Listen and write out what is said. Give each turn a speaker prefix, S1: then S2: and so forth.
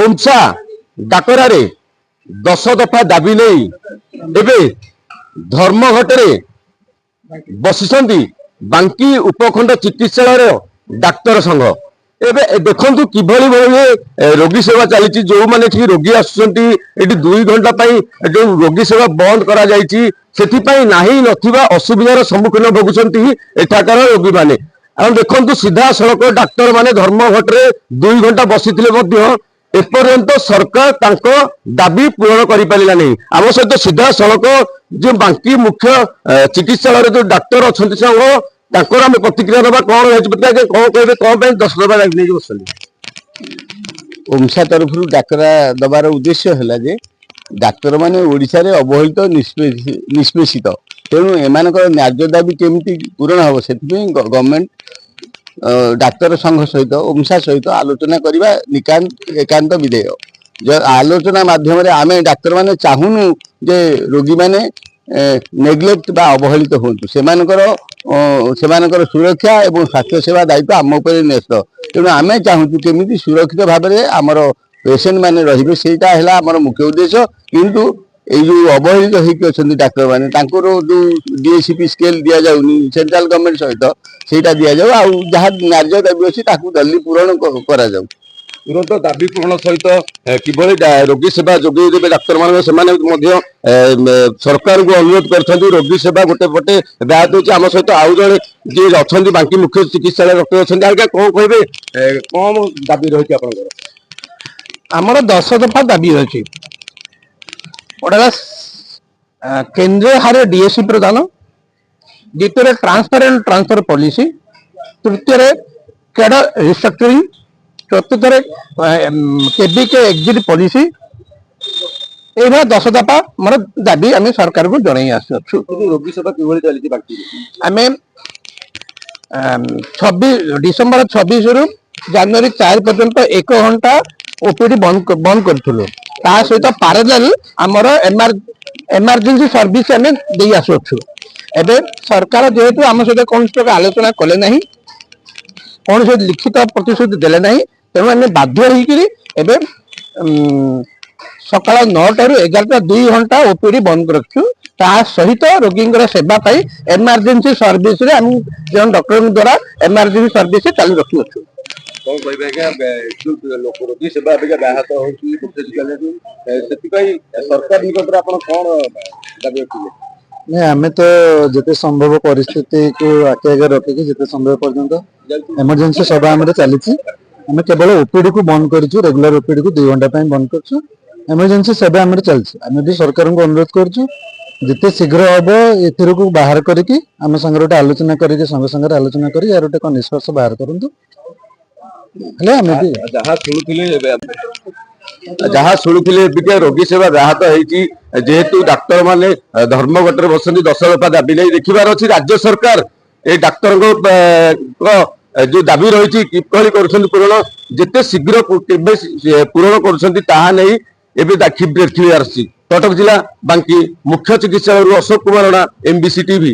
S1: उमसा डाकरारे 10 दफा दाबी नहीं एबे धर्मघटरे बसिसंती बांकी उपखंड चिकित्सालय डाक्तर संघ एबे देखंतु किभली भावे रोगी सेवा चली जो माने रोगी आसुचंती एटी 2 घंटा पाई जो रोगी सेवा बंद करा जायछि सेति पाई नाही नथिबा असुविधार सम्मुखीन भोगुचंती एठाकार रोगी माने आ देखंतु सीधा सड़क डाक्तर माने धर्मघटरे 2 घंटा बसिथिले मध्य एपर्यंत सरकार तांको दाबी पूर्ण करि पालिला नहीं। आम सहित सीधा सड़क जो बांकी मुख्य चिकित्सालय जो डाक्तर अछंती संघ तांकर हम प्रतिक्रिया दबा कौन है कौन कहबे कौन पे 10 दबा नहीं बसली
S2: ओमसा तरफ डाकरा दबार उद्देश्य है जे डाक्तर माने ओडिशा रे अवहेलित निष्पेषित तेणु एमानकर न्याय दाबी केमती पूरण हम से गवर्नमेंट डाक्तर संघ सहित ओमसा सहित आलोचना करबा निकांत एकांत विधेय जो आलोचना माध्यम रे आमे डाक्तर माने चाहुनु जे रोगी माने नेग्लेक्ट बा अवहेलित होंतु सेमानकर सुरक्षा एवं स्वास्थ्य सेवा दायित्व आम उपर न्यस्त तेणु आम चाहूँ केमी सुरक्षित भाव में आमर पेसेंट मैंने रही से आमर मुख्य उद्देश्य किंतु ये जो अवहेलित होती डाक्तर मैंने जो डीएसीपी स्केल दि जाऊनी सेंट्रल गवर्नमेंट सहित से दि जाऊ जहाँ न्याय दाबी अच्छी जल्दी पूरण करा जाऊ
S1: तुरंत दाबी पूरण सहित किभली रोगी सेवा जोगे देवे डाक्तर मान सरकार को अनुरोध कर रोगी सेवा गोटे पटे ब्याहत होती आम सहित आउ जड़े जी अच्छा बांकी मुख्य चिकित्सालय डॉक्टर अच्छा आगे कौन कहे कौन दाबी रही
S3: आमर 10 दफा दाबी रही गोटा केंद्रीय हारे डीएसी प्रदान द्वितीय ट्रांसपेरेंट ट्रांसफर पॉलिसी तृतीय कैडर रिस्ट्रक्चरिंग चतुर्थ केबीके एग्जिट पॉलिसी ये 10 दफा मोर दाबी आम सरकार को जन आसु
S1: रोगी सेवा किभली चली बाकी
S3: आम 26 डिसेम्बर 26 रु जनवरी 4 पर्यंत 1 घंटा ओपीडी बंद करूँ सहित पारालेल आमर एमरजेंसी सर्विस आम दे आसुछु एबे सरकार जेहेतु आम सहित कौन आलोचना कले ना कौन से लिखित प्रतिश्रुति देले ना तेणु आम बाध्य होकर सकाल 9 रु 11 2 घंटा ओपीडी बंद रखु सहित रोगी सेवा पाई एमरजेंसी सर्विस रे हम जो डॉक्टर द्वारा एमरजेंसी सर्विस चालू रखु
S1: कौन कह रोगी सेवा व्याहत होती सरकार निकट कौन दाबी
S4: नहीं आमे तो जिते संभव परिस्थिति को आगे आगे रखिकी जिते संभव पर्यंत इमरजेंसी सेवा आम चली आम केवल ओपीडी को बंद करूँ रेगुलर ओपीडी को 2 घंटा बंद करूँ इमरजेंसी सेवा आम चलती आम भी सरकार को अनुरोध करूँ जिते शीघ्र हम ए को बाहर करके आम संगे गोटे आलोचना करके संगे संगे आलोचना कर यार गोटे निष्कर्ष बाहर करूँ
S1: जहाँ शुणुले रोगी सेवा व्याहत होती जेहेतु डाक्तर माने धर्मघट बसती 10 दफा दाबी नहीं देखिबार अच्छी राज्य सरकार ए डाक्तर जो दाबी रही किभली पूरण जिते शीघ्र पूरण कर कटक जिला बांकी मुख्य चिकित्सालय अशोक कुमार राणा MBC TV।